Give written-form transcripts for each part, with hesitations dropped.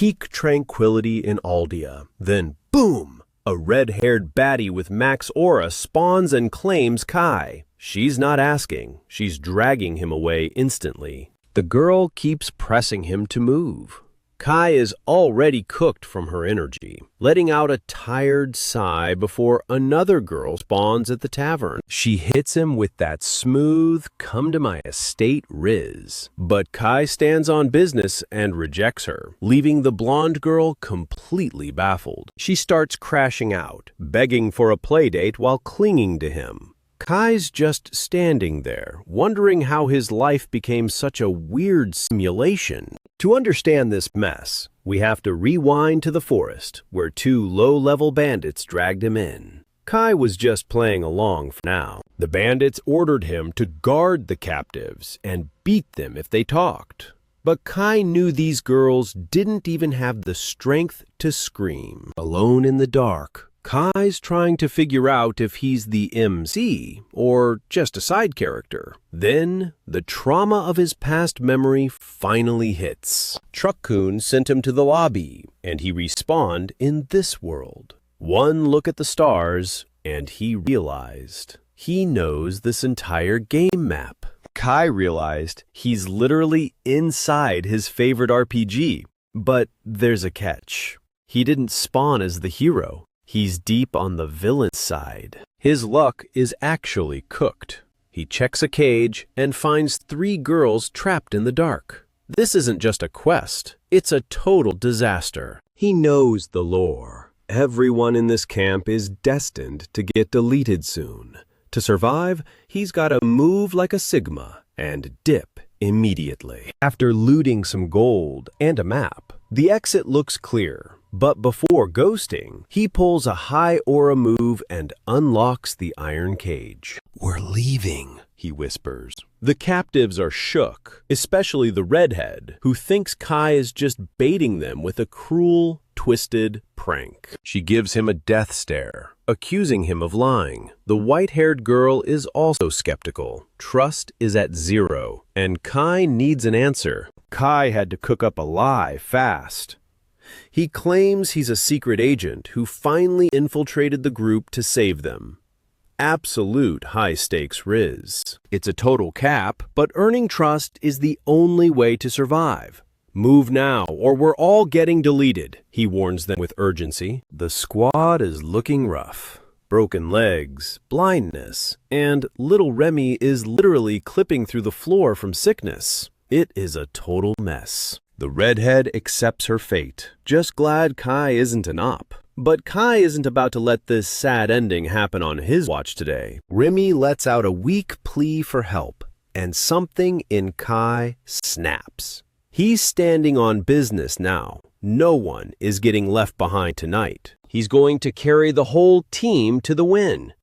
peak tranquility in Aldia. Then, boom! A red-haired baddie with max aura spawns and claims Kai. She's not asking, she's dragging him away instantly. The girl keeps pressing him to move. Kai is already cooked from her energy, letting out a tired sigh before another girl spawns at the tavern. She hits him with that smooth, come-to-my-estate riz. But Kai stands on business and rejects her, leaving the blonde girl completely baffled. She starts crashing out, begging for a playdate while clinging to him. Kai's just standing there, wondering how his life became such a weird simulation. To understand this mess, we have to rewind to the forest, where two low-level bandits dragged him in. Kai was just playing along for now. The bandits ordered him to guard the captives and beat them if they talked. But Kai knew these girls didn't even have the strength to scream. Alone in the dark, Kai's trying to figure out if he's the MC or just a side character. Then, the trauma of his past memory finally hits. Truck-kun sent him to the lobby, and he respawned in this world. One look at the stars, and he realized he knows this entire game map. Kai realized he's literally inside his favorite RPG. But there's a catch. He didn't spawn as the hero. He's deep on the villain's side. His luck is actually cooked. He checks a cage and finds 3 girls trapped in the dark. This isn't just a quest, it's a total disaster. He knows the lore. Everyone in this camp is destined to get deleted soon. To survive, he's got to move like a Sigma and dip immediately. After looting some gold and a map, the exit looks clear. But before ghosting, he pulls a high aura move and unlocks the iron cage. "We're leaving," he whispers. The captives are shook, especially the redhead, who thinks Kai is just baiting them with a cruel, twisted prank. She gives him a death stare, accusing him of lying. The white-haired girl is also skeptical. Trust is at 0, and Kai needs an answer. Kai had to cook up a lie fast. He claims he's a secret agent who finally infiltrated the group to save them. Absolute high-stakes riz. It's a total cap, but earning trust is the only way to survive. "Move now, or we're all getting deleted," he warns them with urgency. The squad is looking rough. Broken legs, blindness, and little Remy is literally clipping through the floor from sickness. It is a total mess. The redhead accepts her fate, just glad Kai isn't an op. But Kai isn't about to let this sad ending happen on his watch today. Remy lets out a weak plea for help, and something in Kai snaps. He's standing on business now. No one is getting left behind tonight. He's going to carry the whole team to the win.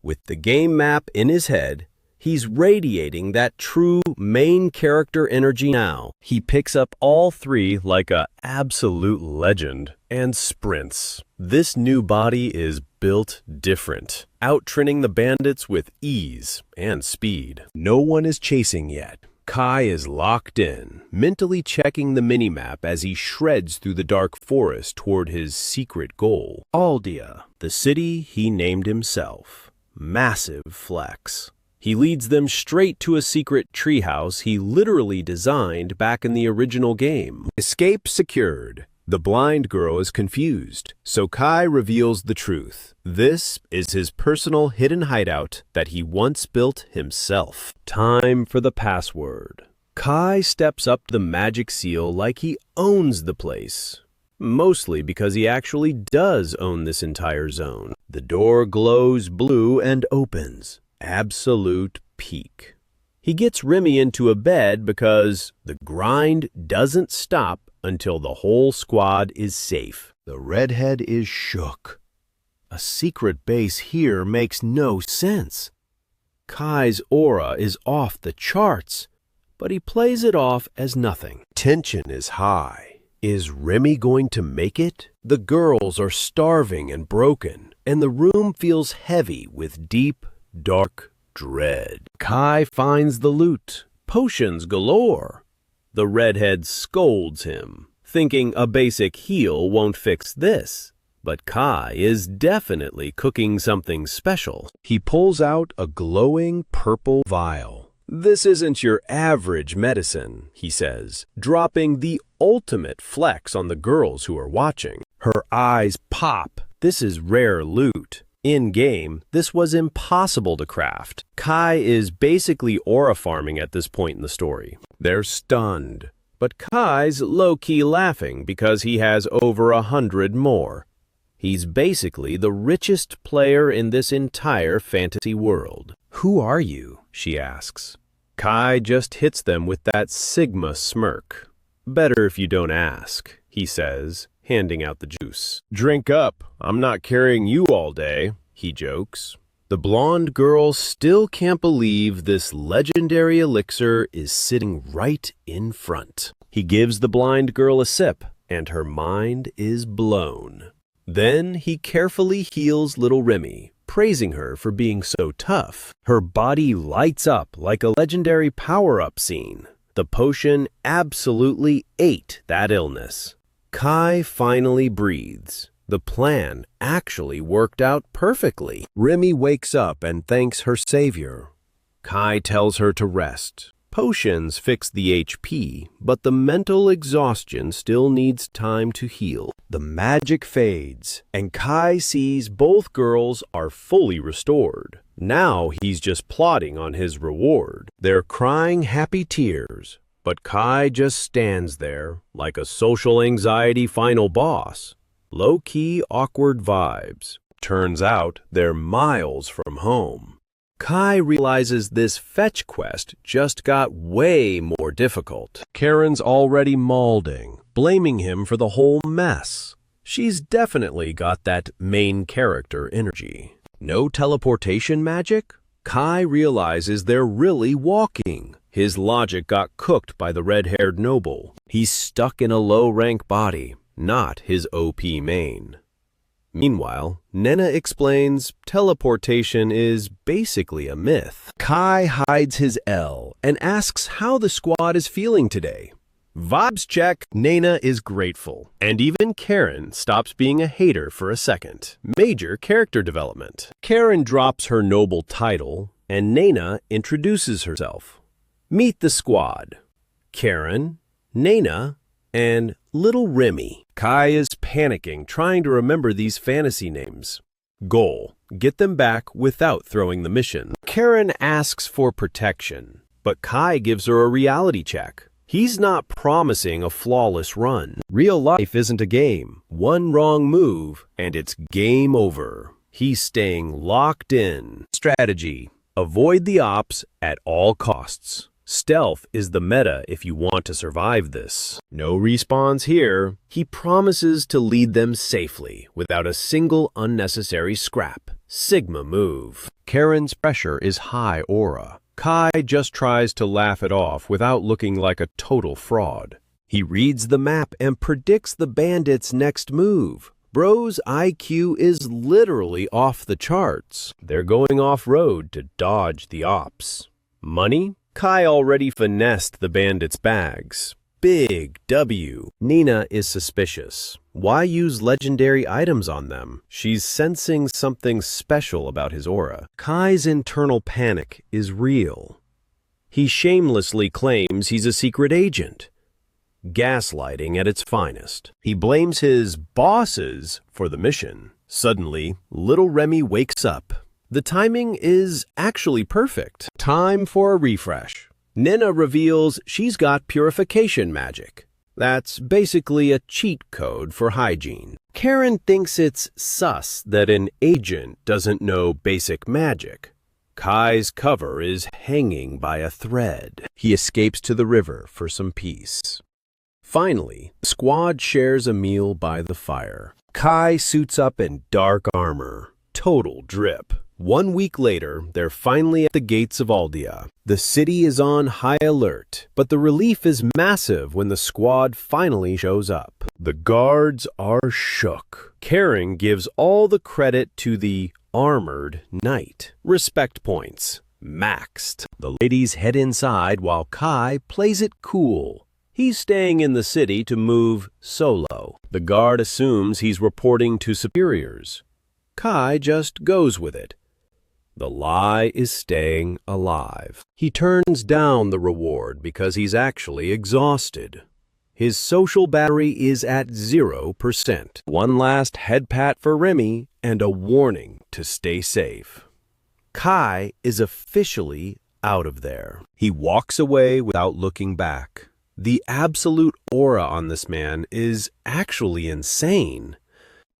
With the game map in his head, he's radiating that true main character energy now. He picks up all 3 like a absolute legend and sprints. This new body is built different, out-training the bandits with ease and speed. No one is chasing yet. Kai is locked in, mentally checking the minimap as he shreds through the dark forest toward his secret goal. Aldia, the city he named himself. Massive flex. He leads them straight to a secret treehouse he literally designed back in the original game. Escape secured. The blind girl is confused, so Kai reveals the truth. This is his personal hidden hideout that he once built himself. Time for the password. Kai steps up the magic seal like he owns the place. Mostly because he actually does own this entire zone. The door glows blue and opens. Absolute peak. He gets Remy into a bed because the grind doesn't stop until the whole squad is safe. The redhead is shook. A secret base here makes no sense. Kai's aura is off the charts, but he plays it off as nothing. Tension is high. Is Remy going to make it? The girls are starving and broken, and the room feels heavy with deep, dark dread. Kai finds the loot. Potions galore. The redhead scolds him. thinking a basic heal won't fix this. But Kai is definitely cooking something special. He pulls out a glowing purple vial. "This isn't your average medicine," he says, dropping the ultimate flex on the girls who are watching. Her eyes pop. This is rare loot. In-game, this was impossible to craft. Kai is basically aura farming at this point in the story. They're stunned. But Kai's low-key laughing because he has over 100 more. He's basically the richest player in this entire fantasy world. "Who are you?" she asks. Kai just hits them with that Sigma smirk. "Better if you don't ask," he says, handing out the juice. "Drink up. I'm not carrying you all day," he jokes. The blonde girl still can't believe this legendary elixir is sitting right in front. He gives the blind girl a sip, and her mind is blown. Then he carefully heals little Remy, praising her for being so tough. Her body lights up like a legendary power-up scene. The potion absolutely ate that illness. Kai finally breathes. The plan actually worked out perfectly. Remy wakes up and thanks her savior. Kai tells her to rest. Potions fix the HP, but the mental exhaustion still needs time to heal. The magic fades, and Kai sees both girls are fully restored. Now he's just plotting on his reward. They're crying happy tears, but Kai just stands there like a social anxiety final boss. Low-key awkward vibes. Turns out they're miles from home. Kai realizes this fetch quest just got way more difficult. Karen's already mauling, blaming him for the whole mess. She's definitely got that main character energy. No teleportation magic? Kai realizes they're really walking. His logic got cooked by the red-haired noble. He's stuck in a low-rank body, not his OP main. Meanwhile, Nena explains teleportation is basically a myth. Kai hides his L and asks how the squad is feeling today. Vibes check. Nena is grateful. And even Karen stops being a hater for a second. Major character development. Karen drops her noble title, and Nena introduces herself. Meet the squad. Karen, Nena, and little Remy. Kai is panicking, trying to remember these fantasy names. Goal: get them back without throwing the mission. Karen asks for protection, but Kai gives her a reality check. He's not promising a flawless run. Real life isn't a game. One wrong move, and it's game over. He's staying locked in. Strategy: avoid the ops at all costs. Stealth is the meta if you want to survive this. No respawns here. He promises to lead them safely without a single unnecessary scrap. Sigma move. Karen's pressure is high aura. Kai just tries to laugh it off without looking like a total fraud. He reads the map and predicts the bandits' next move. Bro's IQ is literally off the charts. They're going off-road to dodge the ops. Money? Kai already finessed the bandits' bags. Big W. Nina is suspicious. Why use legendary items on them? She's sensing something special about his aura. Kai's internal panic is real. He shamelessly claims he's a secret agent. Gaslighting at its finest. He blames his bosses for the mission. Suddenly, little Remy wakes up. The timing is actually perfect. Time for a refresh. Nena reveals she's got purification magic. That's basically a cheat code for hygiene. Karen thinks it's sus that an agent doesn't know basic magic. Kai's cover is hanging by a thread. He escapes to the river for some peace. Finally, the squad shares a meal by the fire. Kai suits up in dark armor. Total drip. 1 week later, they're finally at the gates of Aldea. The city is on high alert, but the relief is massive when the squad finally shows up. The guards are shook. Karen gives all the credit to the armored knight. Respect points maxed. The ladies head inside while Kai plays it cool. He's staying in the city to move solo. The guard assumes he's reporting to superiors. Kai just goes with it. The lie is staying alive. He turns down the reward because he's actually exhausted. His social battery is at 0%. One last head pat for Remy and a warning to stay safe. Kai is officially out of there. He walks away without looking back. The absolute aura on this man is actually insane.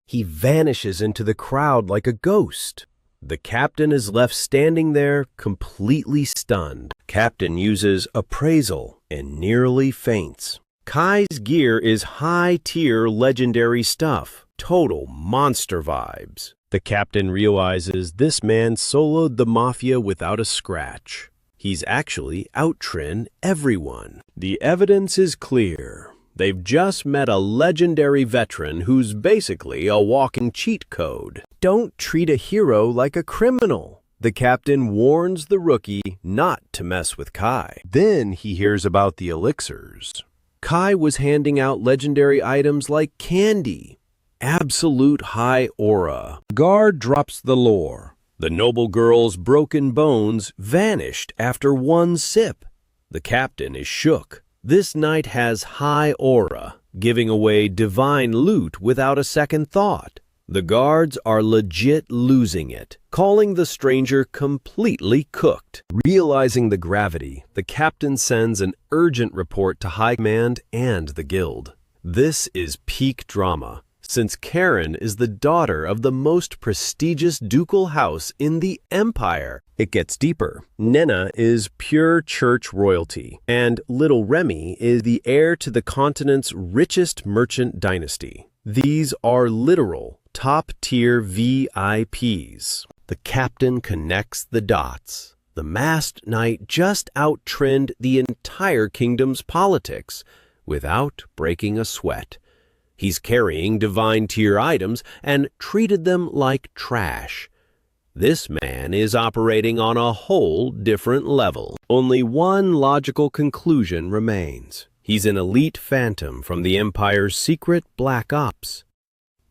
He vanishes into the crowd like a ghost. The captain is left standing there completely stunned. Captain uses appraisal and nearly faints. Kai's gear is high-tier legendary stuff, total monster vibes. The captain realizes this man soloed the mafia without a scratch. He's actually out-trained everyone. The evidence is clear. They've just met a legendary veteran who's basically a walking cheat code. Don't treat a hero like a criminal. The captain warns the rookie not to mess with Kai. Then he hears about the elixirs. Kai was handing out legendary items like candy. Absolute high aura. Guard drops the lore. The noble girl's broken bones vanished after one sip. The captain is shook. This knight has high aura, giving away divine loot without a second thought. The guards are legit losing it, calling the stranger completely cooked. Realizing the gravity, the captain sends an urgent report to high command and the guild. This is peak drama, since Karen is the daughter of the most prestigious ducal house in the empire. It gets deeper. Nena is pure church royalty, and little Remy is the heir to the continent's richest merchant dynasty. These are literal top-tier VIPs. The captain connects the dots. The masked knight just out-trended the entire kingdom's politics without breaking a sweat. He's carrying divine-tier items and treated them like trash. This man is operating on a whole different level. Only one logical conclusion remains. He's an elite phantom from the Empire's secret black ops.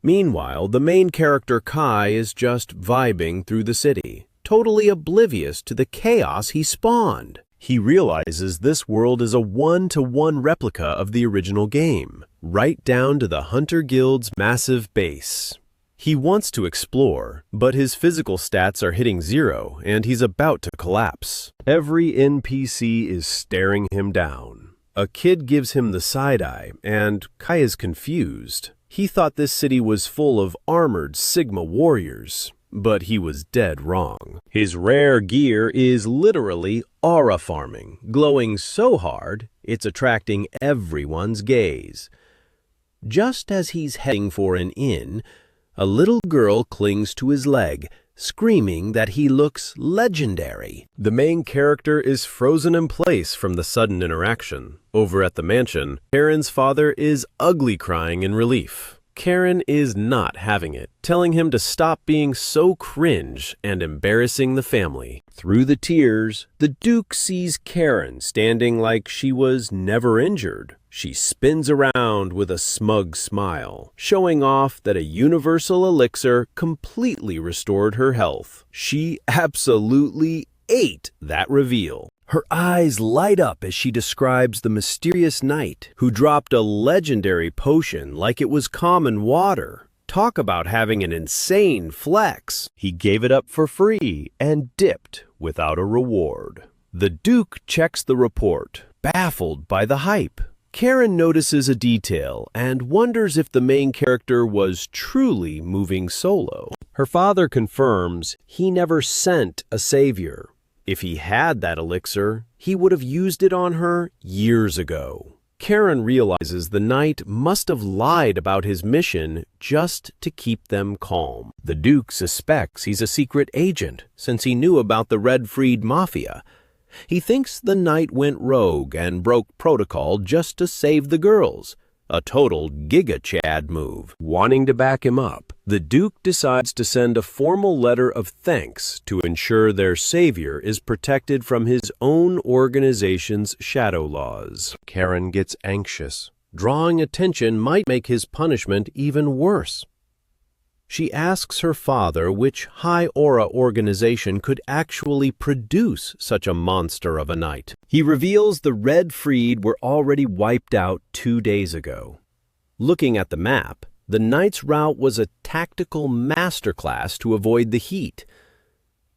Meanwhile, the main character Kai is just vibing through the city, totally oblivious to the chaos he spawned. He realizes this world is a one-to-one replica of the original game, right down to the Hunter Guild's massive base. He wants to explore, but his physical stats are hitting 0 and he's about to collapse. Every NPC is staring him down. A kid gives him the side-eye, and Kai is confused. He thought this city was full of armored Sigma warriors, but he was dead wrong. His rare gear is literally aura farming, glowing so hard it's attracting everyone's gaze. Just as he's heading for an inn, a little girl clings to his leg, screaming that he looks legendary. The main character is frozen in place from the sudden interaction. Over at the mansion, Karen's father is ugly crying in relief. Karen is not having it, telling him to stop being so cringe and embarrassing the family. Through the tears, the Duke sees Karen standing like she was never injured. She spins around with a smug smile, showing off that a universal elixir completely restored her health. She absolutely ate that reveal. Her eyes light up as she describes the mysterious knight who dropped a legendary potion like it was common water. Talk about having an insane flex. He gave it up for free and dipped without a reward. The Duke checks the report, baffled by the hype. Karen notices a detail and wonders if the main character was truly moving solo. Her father confirms he never sent a savior. If he had that elixir, he would have used it on her years ago. Karen realizes the knight must have lied about his mission just to keep them calm. The Duke suspects he's a secret agent since he knew about the Red Freed Mafia. He thinks the knight went rogue and broke protocol just to save the girls, A total giga-Chad move. Wanting to back him up, the Duke decides to send a formal letter of thanks to ensure their savior is protected from his own organization's shadow laws. Karen gets anxious. Drawing attention might make his punishment even worse. She asks her father which high-aura organization could actually produce such a monster of a knight. He reveals the Red Freed were already wiped out 2 days ago. Looking at the map, the knight's route was a tactical masterclass to avoid the heat.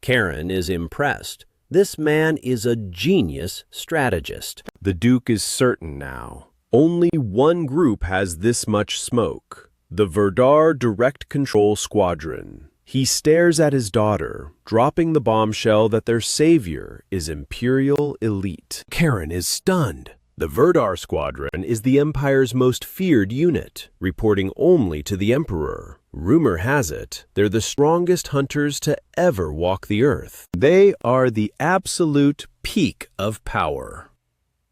Karen is impressed. This man is a genius strategist. The Duke is certain now. Only one group has this much smoke. The Verdar Direct Control Squadron. He stares at his daughter, dropping the bombshell that their savior is Imperial Elite. Karen is stunned. The Verdar Squadron is the Empire's most feared unit, reporting only to the Emperor. Rumor has it, they're the strongest hunters to ever walk the earth. They are the absolute peak of power.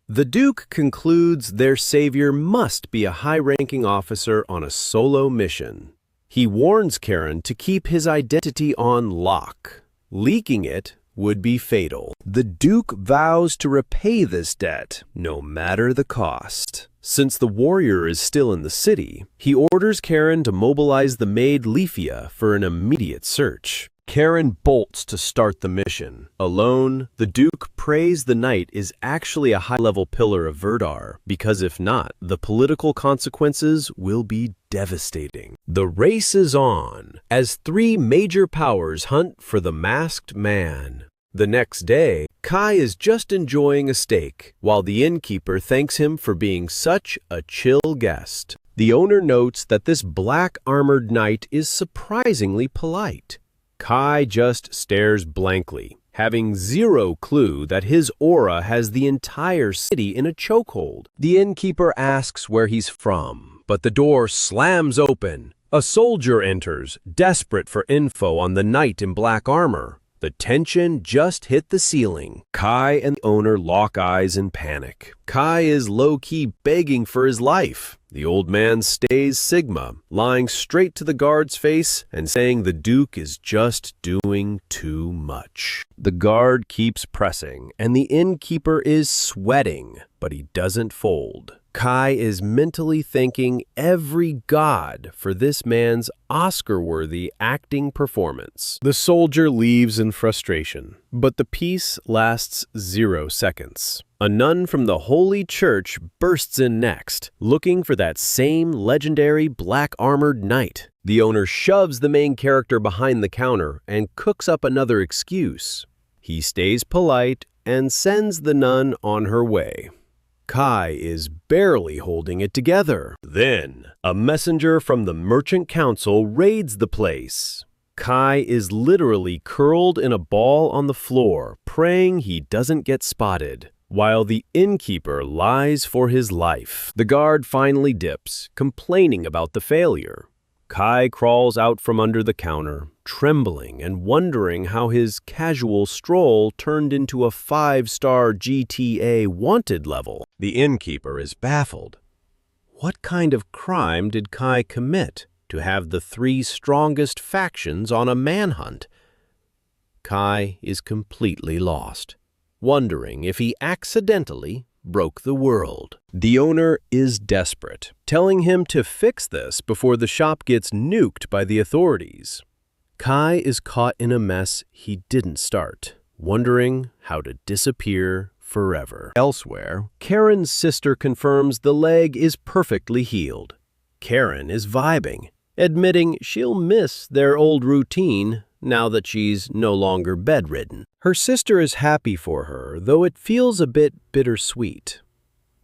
The Duke concludes their savior must be a high-ranking officer on a solo mission. He warns Karen to keep his identity on lock. Leaking it would be fatal. The Duke vows to repay this debt, no matter the cost. Since the warrior is still in the city, he orders Karen to mobilize the maid Leafia for an immediate search. Karen bolts to start the mission. Alone, the Duke prays the knight is actually a high-level pillar of Verdar, because if not, the political consequences will be devastating. The race is on, as 3 major powers hunt for the masked man. The next day, Kai is just enjoying a steak, while the innkeeper thanks him for being such a chill guest. The owner notes that this black-armored knight is surprisingly polite. Kai just stares blankly, having zero clue that his aura has the entire city in a chokehold. The innkeeper asks where he's from, but the door slams open. A soldier enters, desperate for info on the knight in black armor. The tension just hit the ceiling. Kai and the owner lock eyes in panic. Kai is low-key begging for his life. The old man stays Sigma, lying straight to the guard's face and saying the Duke is just doing too much. The guard keeps pressing, and the innkeeper is sweating, but he doesn't fold. Kai is mentally thanking every god for this man's Oscar-worthy acting performance. The soldier leaves in frustration, but the peace lasts 0 seconds. A nun from the Holy Church bursts in next, looking for that same legendary black-armored knight. The owner shoves the main character behind the counter and cooks up another excuse. He stays polite and sends the nun on her way. Kai is barely holding it together. Then, a messenger from the Merchant Council raids the place. Kai is literally curled in a ball on the floor, praying he doesn't get spotted, while the innkeeper lies for his life. The guard finally dips, complaining about the failure. Kai crawls out from under the counter, trembling and wondering how his casual stroll turned into a 5-star GTA wanted level. The innkeeper is baffled. What kind of crime did Kai commit to have the 3 strongest factions on a manhunt? Kai is completely lost, wondering if he accidentally broke the world. The owner is desperate, telling him to fix this before the shop gets nuked by the authorities. Kai is caught in a mess he didn't start, wondering how to disappear forever. Elsewhere, Karen's sister confirms the leg is perfectly healed. Karen is vibing, admitting she'll miss their old routine now that she's no longer bedridden. Her sister is happy for her, though it feels a bit bittersweet.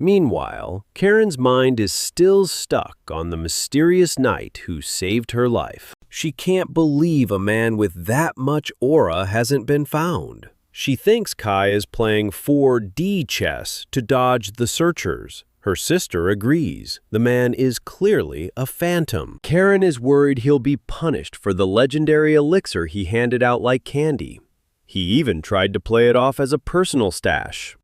Meanwhile, Karen's mind is still stuck on the mysterious knight who saved her life. She can't believe a man with that much aura hasn't been found. She thinks Kai is playing 4D chess to dodge the searchers. Her sister agrees. The man is clearly a phantom. Karen is worried he'll be punished for the legendary elixir he handed out like candy. He even tried to play it off as a personal stash.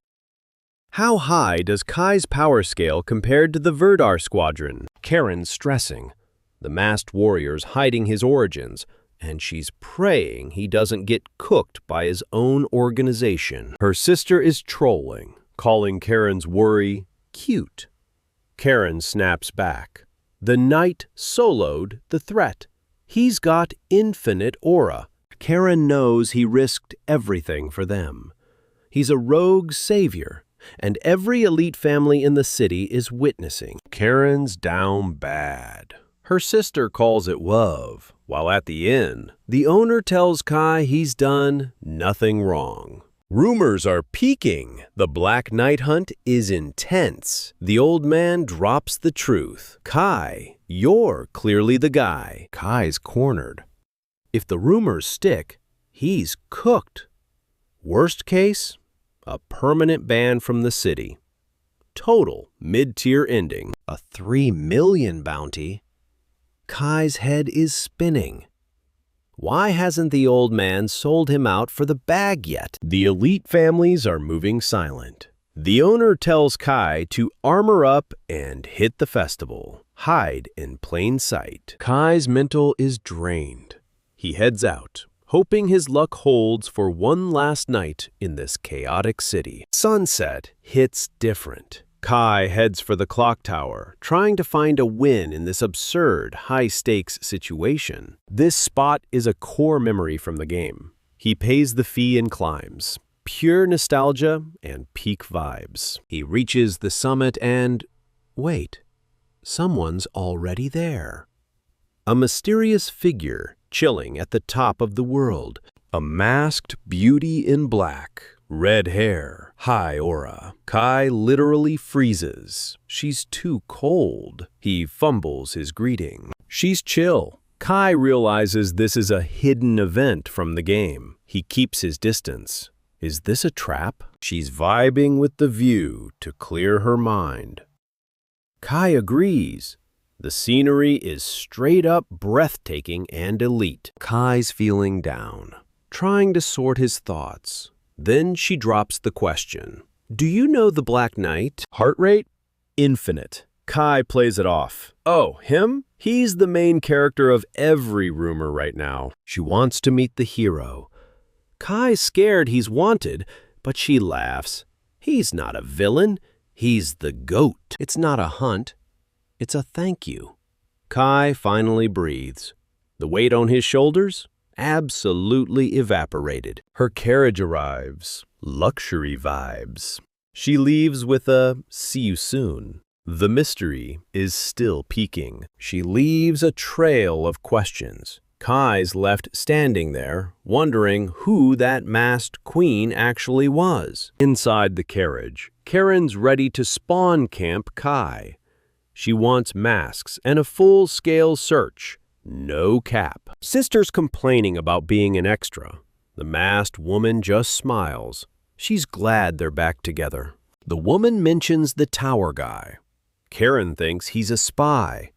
How high does Kai's power scale compared to the Verdar squadron? Karen's stressing. The masked warrior's hiding his origins, and she's praying he doesn't get cooked by his own organization. Her sister is trolling, calling Karen's worry cute. Karen snaps back. The knight soloed the threat. He's got infinite aura. Karen knows he risked everything for them. He's a rogue savior, and every elite family in the city is witnessing. Karen's down bad. Her sister calls it love, while at the inn, the owner tells Kai he's done nothing wrong. Rumors are peaking. The Black Knight hunt is intense. The old man drops the truth. Kai, you're clearly the guy. Kai's cornered. If the rumors stick, he's cooked. Worst case, a permanent ban from the city. Total mid-tier ending. A 3 million bounty. Kai's head is spinning. Why hasn't the old man sold him out for the bag yet? The elite families are moving silent. The owner tells Kai to armor up and hit the festival. Hide in plain sight. Kai's mental is drained. He heads out, hoping his luck holds for one last night in this chaotic city. Sunset hits different. Kai heads for the clock tower, trying to find a win in this absurd, high-stakes situation. This spot is a core memory from the game. He pays the fee and climbs. Pure nostalgia and peak vibes. He reaches the summit and... wait, someone's already there. A mysterious figure chilling at the top of the world. A masked beauty in black. Red hair, high aura. Kai literally freezes. She's too cold. He fumbles his greeting. She's chill. Kai realizes this is a hidden event from the game. He keeps his distance. Is this a trap? She's vibing with the view to clear her mind. Kai agrees. The scenery is straight up breathtaking and elite. Kai's feeling down, trying to sort his thoughts. Then she drops the question. Do you know the Black Knight? Heart rate? Infinite. Kai plays it off. Oh, him? He's the main character of every rumor right now. She wants to meet the hero. Kai's scared he's wanted, but she laughs. He's not a villain. He's the GOAT. It's not a hunt. It's a thank you. Kai finally breathes. The weight on his shoulders? Absolutely evaporated. Her carriage arrives. Luxury vibes. She leaves with a see you soon. The mystery is still peaking. She leaves a trail of questions. Kai's left standing there, wondering who that masked queen actually was. Inside the carriage, Karen's ready to spawn camp Kai. She wants masks and a full-scale search. No cap. Sister's complaining about being an extra. The masked woman just smiles. She's glad they're back together. The woman mentions the tower guy. Karen thinks he's a spy.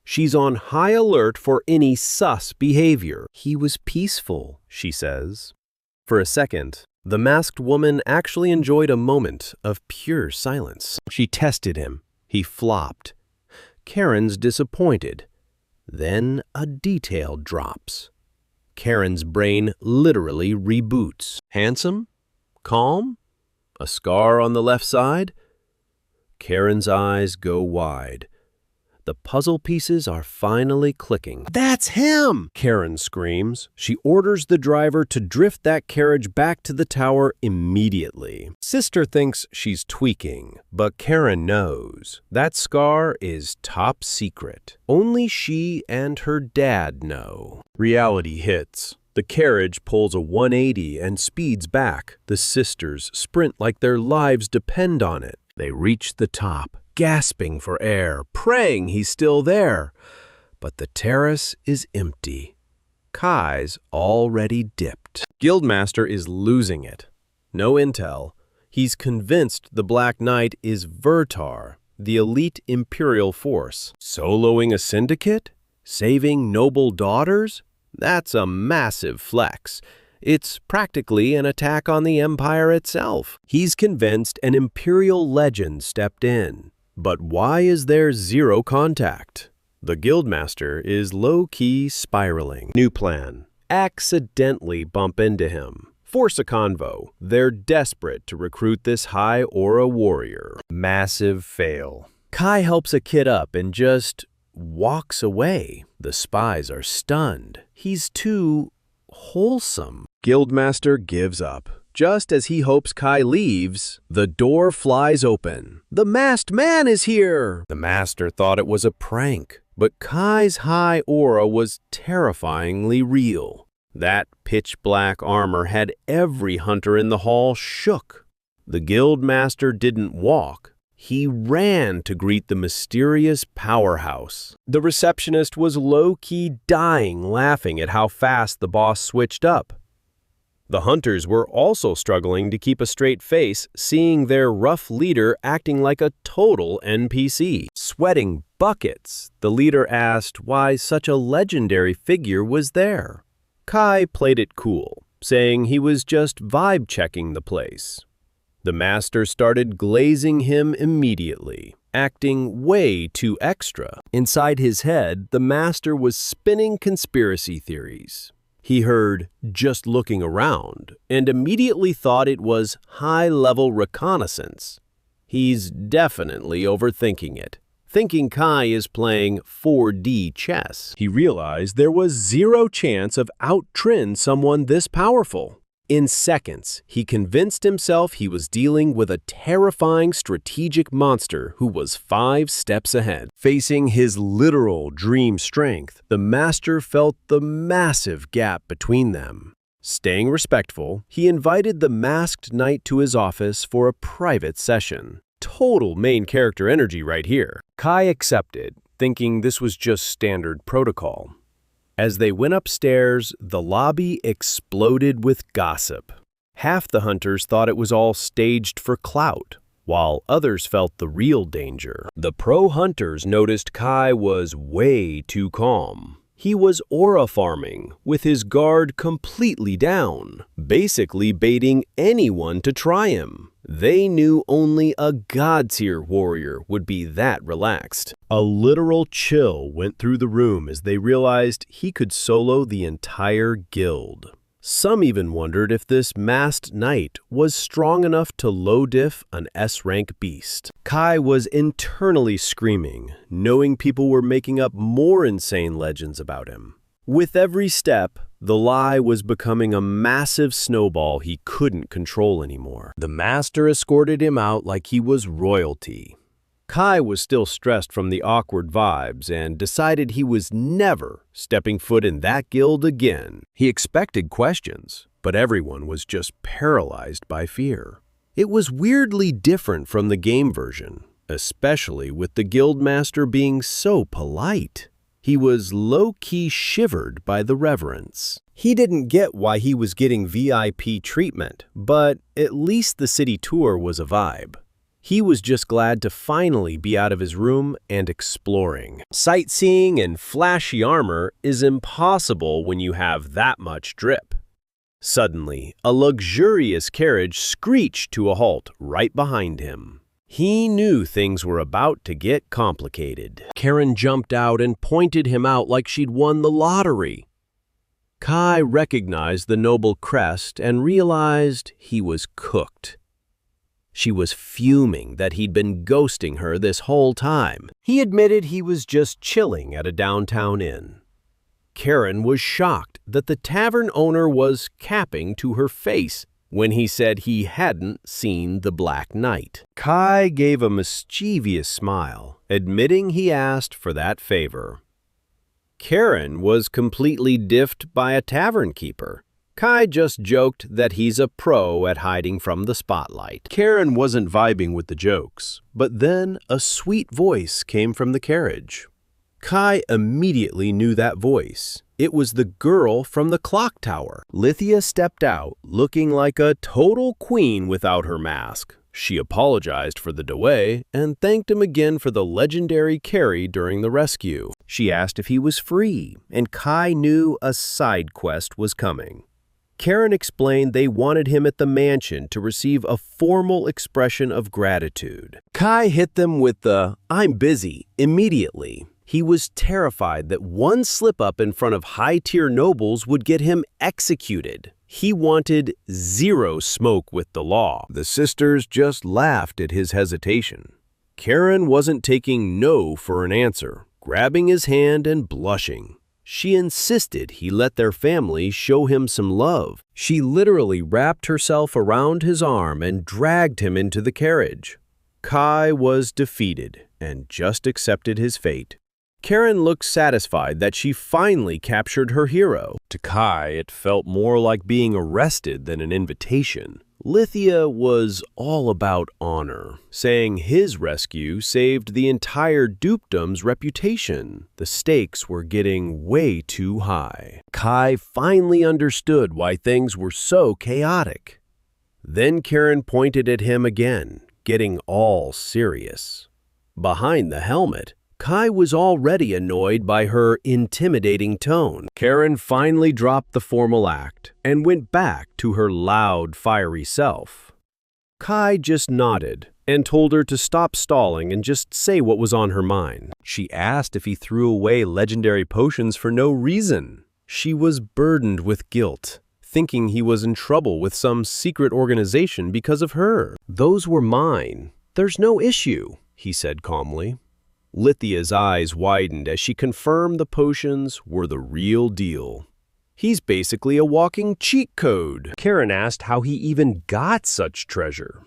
She's on high alert for any sus behavior. He was peaceful, she says. For a second, the masked woman actually enjoyed a moment of pure silence. She tested him. He flopped. Karen's disappointed. Then a detail drops. Karen's brain literally reboots. Handsome? Calm? A scar on the left side? Karen's eyes go wide. The puzzle pieces are finally clicking. That's him! Karen screams. She orders the driver to drift that carriage back to the tower immediately. Sister thinks she's tweaking, but Karen knows. That scar is top secret. Only she and her dad know. Reality hits. The carriage pulls a 180 and speeds back. The sisters sprint like their lives depend on it. They reach the top, gasping for air, praying he's still there. But the terrace is empty. Kai's already dipped. Guildmaster is losing it. No intel. He's convinced the Black Knight is Vertar, the elite imperial force. Soloing a syndicate? Saving noble daughters? That's a massive flex. It's practically an attack on the Empire itself. He's convinced an Imperial legend stepped in. But why is there zero contact? The Guildmaster is low-key spiraling. New plan. Accidentally bump into him. Force a convo. They're desperate to recruit this high aura warrior. Massive fail. Kai helps a kid up and just walks away. The spies are stunned. He's too wholesome. Guildmaster gives up. Just as he hopes Kai leaves, the door flies open. The masked man is here! The master thought it was a prank, but Kai's high aura was terrifyingly real. That pitch-black armor had every hunter in the hall shook. The Guildmaster didn't walk. He ran to greet the mysterious powerhouse. The receptionist was low-key dying laughing at how fast the boss switched up. The hunters were also struggling to keep a straight face, seeing their rough leader acting like a total NPC. Sweating buckets, the leader asked why such a legendary figure was there. Kai played it cool, saying he was just vibe-checking the place. The master started glazing him immediately, acting way too extra. Inside his head, the master was spinning conspiracy theories. He heard "just looking around" and immediately thought it was high-level reconnaissance. He's definitely overthinking it, thinking Kai is playing 4D chess. He realized there was zero chance of out-trend someone this powerful. In seconds, he convinced himself he was dealing with a terrifying strategic monster who was 5 steps ahead. Facing his literal dream strength, the master felt the massive gap between them. Staying respectful, he invited the masked knight to his office for a private session. Total main character energy right here. Kai accepted, thinking this was just standard protocol. As they went upstairs, the lobby exploded with gossip. Half the hunters thought it was all staged for clout, while others felt the real danger. The pro hunters noticed Kai was way too calm. He was aura farming, with his guard completely down, basically baiting anyone to try him. They knew only a god-tier warrior would be that relaxed. A literal chill went through the room as they realized he could solo the entire guild. Some even wondered if this masked knight was strong enough to low-diff an S-rank beast. Kai was internally screaming, knowing people were making up more insane legends about him. With every step, the lie was becoming a massive snowball he couldn't control anymore. The master escorted him out like he was royalty. Kai was still stressed from the awkward vibes and decided he was never stepping foot in that guild again. He expected questions, but everyone was just paralyzed by fear. It was weirdly different from the game version, especially with the guildmaster being so polite. He was low-key shivered by the reverence. He didn't get why he was getting VIP treatment, but at least the city tour was a vibe. He was just glad to finally be out of his room and exploring. Sightseeing and flashy armor is impossible when you have that much drip. Suddenly, a luxurious carriage screeched to a halt right behind him. He knew things were about to get complicated. Karen jumped out and pointed him out like she'd won the lottery. Kai recognized the noble crest and realized he was cooked. She was fuming that he'd been ghosting her this whole time. He admitted he was just chilling at a downtown inn. Karen was shocked that the tavern owner was capping to her face when he said he hadn't seen the Black Knight. Kai gave a mischievous smile, admitting he asked for that favor. Karen was completely diffed by a tavern keeper. Kai just joked that he's a pro at hiding from the spotlight. Karen wasn't vibing with the jokes, but then a sweet voice came from the carriage. Kai immediately knew that voice. It was the girl from the clock tower. Lithia stepped out, looking like a total queen without her mask. She apologized for the delay and thanked him again for the legendary carry during the rescue. She asked if he was free, and Kai knew a side quest was coming. Karen explained they wanted him at the mansion to receive a formal expression of gratitude. Kai hit them with the "I'm busy" immediately. He was terrified that one slip-up in front of high-tier nobles would get him executed. He wanted zero smoke with the law. The sisters just laughed at his hesitation. Karen wasn't taking no for an answer, grabbing his hand and blushing. She insisted he let their family show him some love. She literally wrapped herself around his arm and dragged him into the carriage. Kai was defeated and just accepted his fate. Karen looked satisfied that she finally captured her hero. To Kai, it felt more like being arrested than an invitation. Lithia was all about honor, saying his rescue saved the entire dukedom's reputation. The stakes were getting way too high. Kai finally understood why things were so chaotic. Then Karen pointed at him again, getting all serious. Behind the helmet, Kai was already annoyed by her intimidating tone. Karen finally dropped the formal act and went back to her loud, fiery self. Kai just nodded and told her to stop stalling and just say what was on her mind. She asked if he threw away legendary potions for no reason. She was burdened with guilt, thinking he was in trouble with some secret organization because of her. "Those were mine. There's no issue," he said calmly. Lithia's eyes widened as she confirmed the potions were the real deal. He's basically a walking cheat code. Karen asked how he even got such treasure.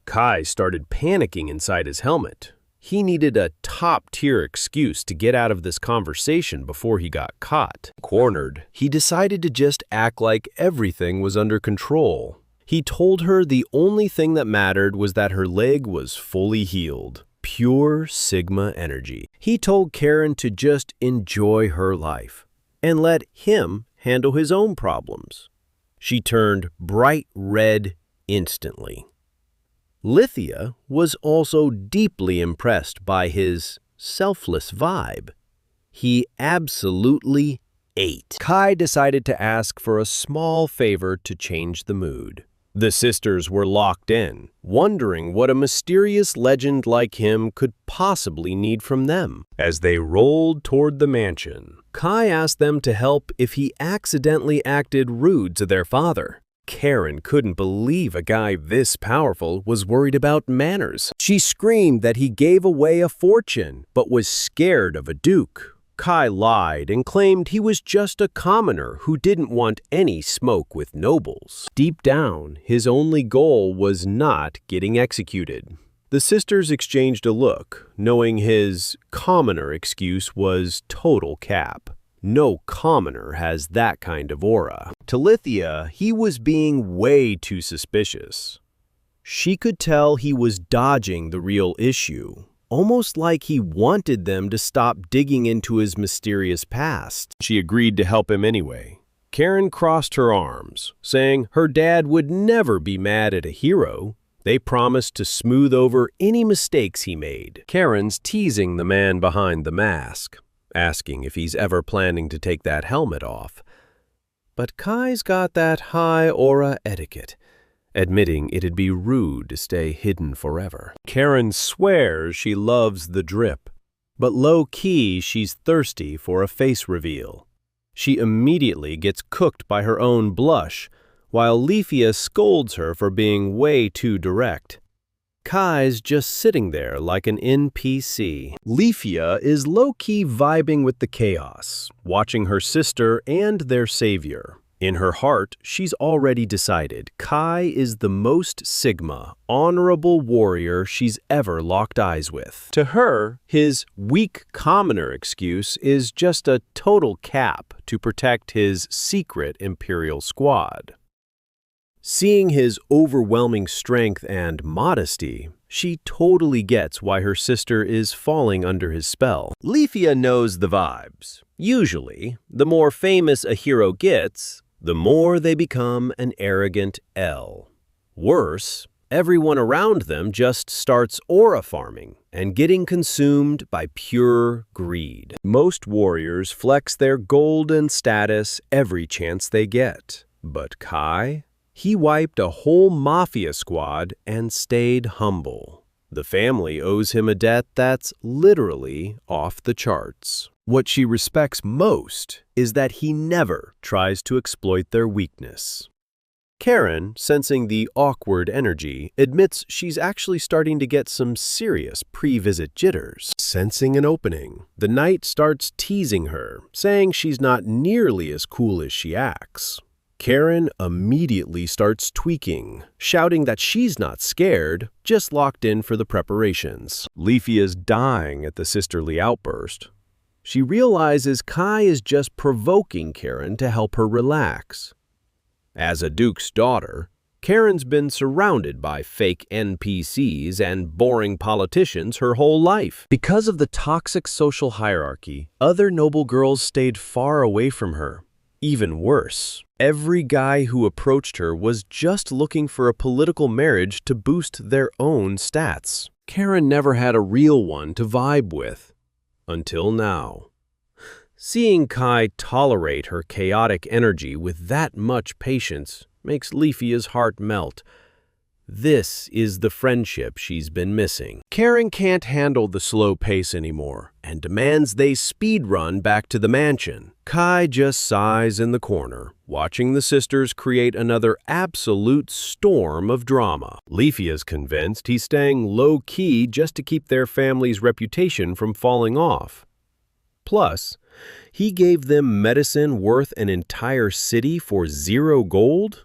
Kai started panicking inside his helmet. He needed a top-tier excuse to get out of this conversation before he got caught. Cornered, he decided to just act like everything was under control. He told her the only thing that mattered was that her leg was fully healed. Pure Sigma energy. He told Karen to just enjoy her life and let him handle his own problems. She turned bright red instantly. Lithia was also deeply impressed by his selfless vibe. He absolutely ate. Kai decided to ask for a small favor to change the mood. The sisters were locked in, wondering what a mysterious legend like him could possibly need from them. As they rolled toward the mansion, Kai asked them to help if he accidentally acted rude to their father. Karen couldn't believe a guy this powerful was worried about manners. She screamed that he gave away a fortune, but was scared of a duke. Kai lied and claimed he was just a commoner who didn't want any smoke with nobles. Deep down, his only goal was not getting executed. The sisters exchanged a look, knowing his commoner excuse was total cap. No commoner has that kind of aura. To Lithia, he was being way too suspicious. She could tell he was dodging the real issue. Almost like he wanted them to stop digging into his mysterious past. She agreed to help him anyway. Karen crossed her arms, saying her dad would never be mad at a hero. They promised to smooth over any mistakes he made. Karen's teasing the man behind the mask, asking if he's ever planning to take that helmet off. But Kai's got that high aura etiquette, admitting it'd be rude to stay hidden forever. Karen swears she loves the drip, but low-key she's thirsty for a face reveal. She immediately gets cooked by her own blush, while Lithia scolds her for being way too direct. Kai's just sitting there like an NPC. Lithia is low-key vibing with the chaos, watching her sister and their savior. In her heart, she's already decided Kai is the most Sigma, honorable warrior she's ever locked eyes with. To her, his weak commoner excuse is just a total cap to protect his secret Imperial squad. Seeing his overwhelming strength and modesty, she totally gets why her sister is falling under his spell. Lithia knows the vibes. Usually, the more famous a hero gets, the more they become an arrogant L. Worse, everyone around them just starts aura farming and getting consumed by pure greed. Most warriors flex their gold and status every chance they get. But Kai? He wiped a whole mafia squad and stayed humble. The family owes him a debt that's literally off the charts. What she respects most is that he never tries to exploit their weakness. Karen, sensing the awkward energy, admits she's actually starting to get some serious pre-visit jitters. Sensing an opening, the knight starts teasing her, saying she's not nearly as cool as she acts. Karen immediately starts tweaking, shouting that she's not scared, just locked in for the preparations. Leafy is dying at the sisterly outburst. She realizes Kai is just provoking Karen to help her relax. As a duke's daughter, Karen's been surrounded by fake NPCs and boring politicians her whole life. Because of the toxic social hierarchy, other noble girls stayed far away from her. Even worse, every guy who approached her was just looking for a political marriage to boost their own stats. Karen never had a real one to vibe with. Until now. Seeing Kai tolerate her chaotic energy with that much patience makes Leafia's heart melt. This is the friendship she's been missing. Karen can't handle the slow pace anymore and demands they speed run back to the mansion. Kai just sighs in the corner, watching the sisters create another absolute storm of drama. Leafia's convinced he's staying low-key just to keep their family's reputation from falling off. Plus, he gave them medicine worth an entire city for 0 gold?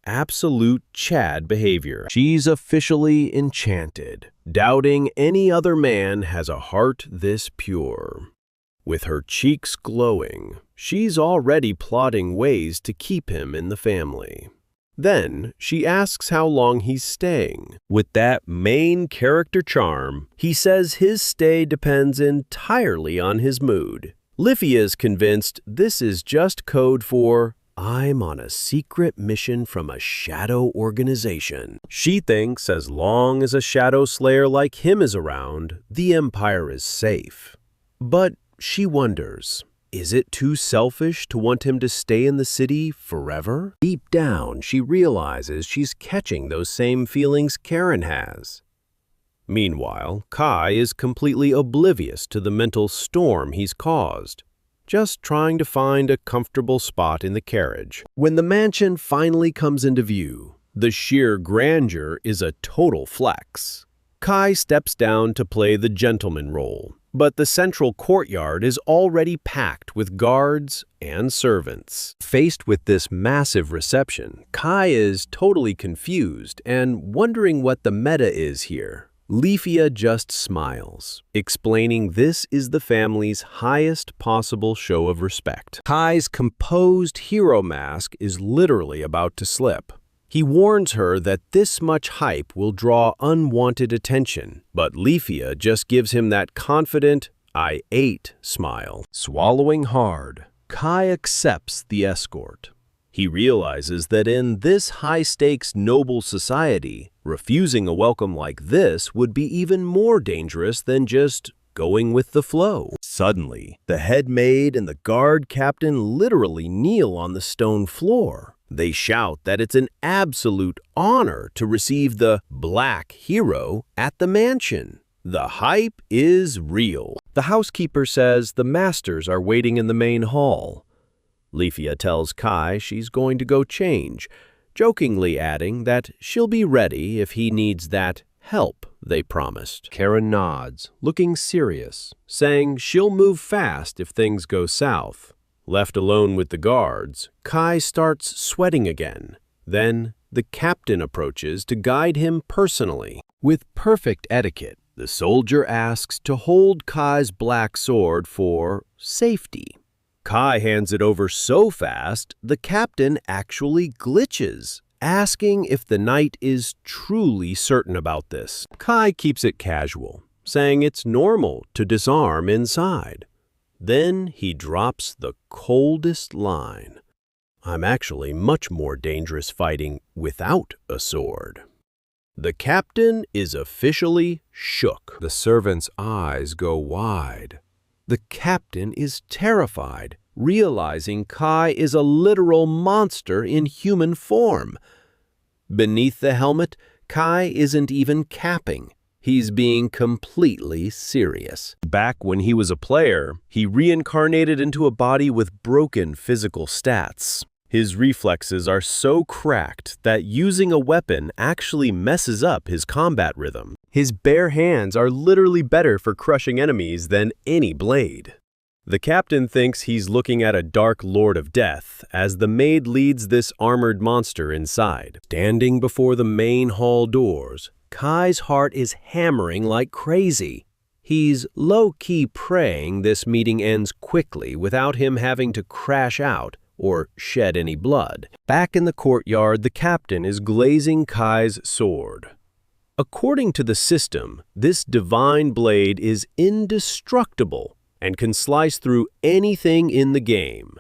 Absolute Chad behavior. She's officially enchanted, doubting any other man has a heart this pure. With her cheeks glowing, she's already plotting ways to keep him in the family. Then, she asks how long he's staying. With that main character charm, he says his stay depends entirely on his mood. Leafy is convinced this is just code for I'm on a secret mission from a shadow organization. She thinks as long as a shadow slayer like him is around, the Empire is safe. But she wonders, is it too selfish to want him to stay in the city forever? Deep down, she realizes she's catching those same feelings Karen has. Meanwhile, Kai is completely oblivious to the mental storm he's caused, just trying to find a comfortable spot in the carriage. When the mansion finally comes into view, the sheer grandeur is a total flex. Kai steps down to play the gentleman role, but the central courtyard is already packed with guards and servants. Faced with this massive reception, Kai is totally confused and wondering what the meta is here. Leafia just smiles, explaining this is the family's highest possible show of respect. Kai's composed hero mask is literally about to slip. He warns her that this much hype will draw unwanted attention, but Leafia just gives him that confident, I ate smile. Swallowing hard, Kai accepts the escort. He realizes that in this high-stakes noble society, refusing a welcome like this would be even more dangerous than just going with the flow. Suddenly, the head maid and the guard captain literally kneel on the stone floor. They shout that it's an absolute honor to receive the Black Hero at the mansion. The hype is real. The housekeeper says the masters are waiting in the main hall. Leafia tells Kai she's going to go change, jokingly adding that she'll be ready if he needs that help they promised. Karen nods, looking serious, saying she'll move fast if things go south. Left alone with the guards, Kai starts sweating again. Then the captain approaches to guide him personally. With perfect etiquette, the soldier asks to hold Kai's black sword for safety. Kai hands it over so fast, the captain actually glitches, asking if the knight is truly certain about this. Kai keeps it casual, saying it's normal to disarm inside. Then he drops the coldest line. I'm actually much more dangerous fighting without a sword. The captain is officially shook. The servant's eyes go wide. The captain is terrified, realizing Kai is a literal monster in human form. Beneath the helmet, Kai isn't even capping. He's being completely serious. Back when he was a player, he reincarnated into a body with broken physical stats. His reflexes are so cracked that using a weapon actually messes up his combat rhythm. His bare hands are literally better for crushing enemies than any blade. The captain thinks he's looking at a dark lord of death as the maid leads this armored monster inside. Standing before the main hall doors, Kai's heart is hammering like crazy. He's low-key praying this meeting ends quickly without him having to crash out or shed any blood. Back in the courtyard, the captain is glazing Kai's sword. According to the system, this divine blade is indestructible and can slice through anything in the game.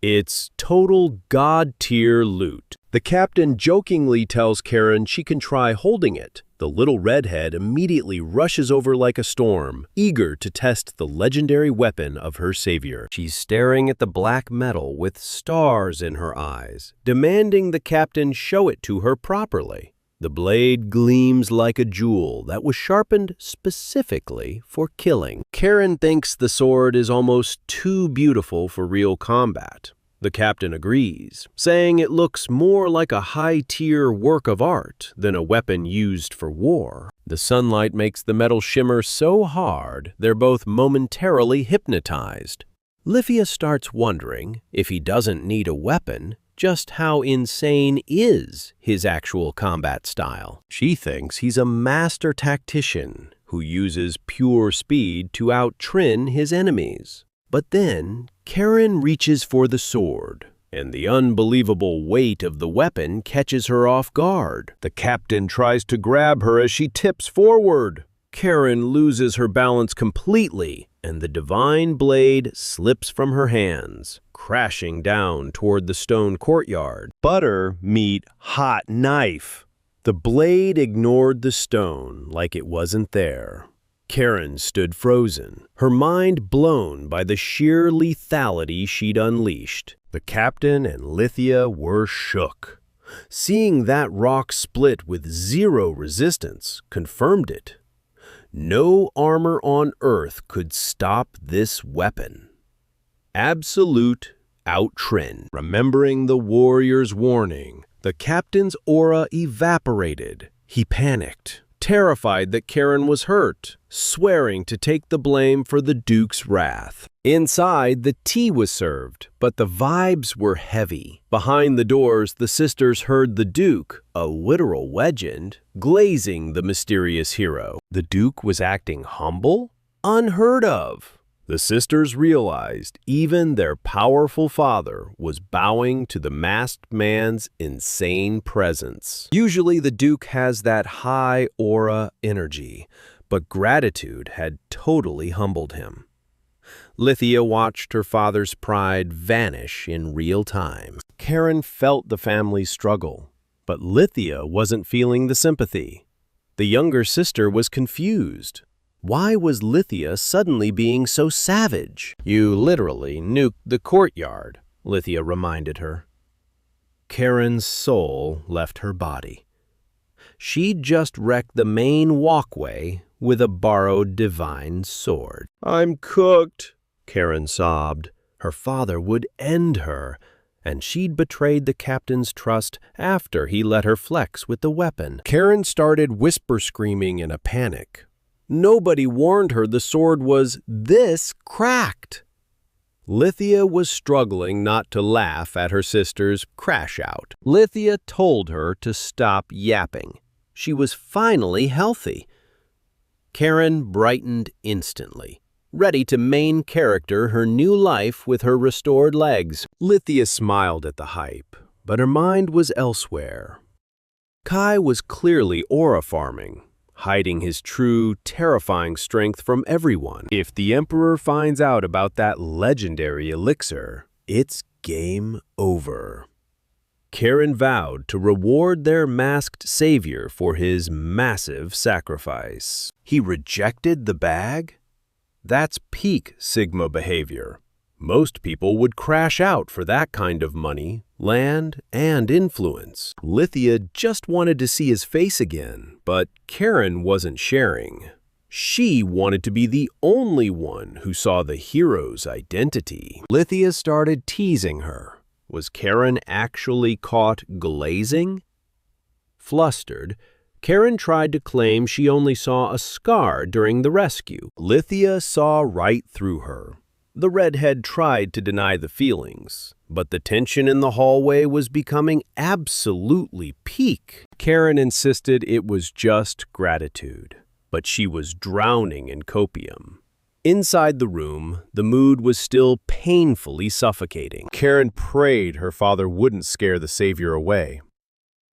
It's total god-tier loot. The captain jokingly tells Karen she can try holding it. The little redhead immediately rushes over like a storm, eager to test the legendary weapon of her savior. She's staring at the black metal with stars in her eyes, demanding the captain show it to her properly. The blade gleams like a jewel that was sharpened specifically for killing. Karen thinks the sword is almost too beautiful for real combat. The captain agrees, saying it looks more like a high-tier work of art than a weapon used for war. The sunlight makes the metal shimmer so hard, they're both momentarily hypnotized. Lithia starts wondering, if he doesn't need a weapon, just how insane is his actual combat style. She thinks he's a master tactician who uses pure speed to out-trin his enemies. But then, Karen reaches for the sword, and the unbelievable weight of the weapon catches her off guard. The captain tries to grab her as she tips forward. Karen loses her balance completely, and the divine blade slips from her hands, crashing down toward the stone courtyard. Butter meet hot knife. The blade ignored the stone like it wasn't there. Karen stood frozen, her mind blown by the sheer lethality she'd unleashed. The captain and Lithia were shook. Seeing that rock split with zero resistance confirmed it. No armor on Earth could stop this weapon. Absolute out-trin. Remembering the warrior's warning, the captain's aura evaporated. He panicked, terrified that Karen was hurt, swearing to take the blame for the Duke's wrath. Inside, the tea was served, but the vibes were heavy. Behind the doors, the sisters heard the Duke, a literal legend, glazing the mysterious hero. The Duke was acting humble? Unheard of. The sisters realized even their powerful father was bowing to the masked man's insane presence. Usually the Duke has that high aura energy, but gratitude had totally humbled him. Lithia watched her father's pride vanish in real time. Karen felt the family's struggle, but Lithia wasn't feeling the sympathy. The younger sister was confused. Why was Lithia suddenly being so savage? "You literally nuked the courtyard," Lithia reminded her. Karen's soul left her body. She'd just wrecked the main walkway with a borrowed divine sword. "I'm cooked," Karen sobbed. Her father would end her, and she'd betrayed the captain's trust after he let her flex with the weapon. Karen started whisper screaming in a panic. Nobody warned her the sword was this cracked. Lithia was struggling not to laugh at her sister's crash out. Lithia told her to stop yapping. She was finally healthy. Karen brightened instantly, ready to main character her new life with her restored legs. Lithia smiled at the hype, but her mind was elsewhere. Kai was clearly aura farming, hiding his true, terrifying strength from everyone. If the Emperor finds out about that legendary elixir, it's game over. Karen vowed to reward their masked savior for his massive sacrifice. He rejected the bag? That's peak Sigma behavior. Most people would crash out for that kind of money, land, and influence. Lithia just wanted to see his face again, but Karen wasn't sharing. She wanted to be the only one who saw the hero's identity. Lithia started teasing her. Was Karen actually caught glazing? Flustered, Karen tried to claim she only saw a scar during the rescue. Lithia saw right through her. The redhead tried to deny the feelings, but the tension in the hallway was becoming absolutely peak. Karen insisted it was just gratitude, but she was drowning in copium. Inside the room, the mood was still painfully suffocating. Karen prayed her father wouldn't scare the savior away.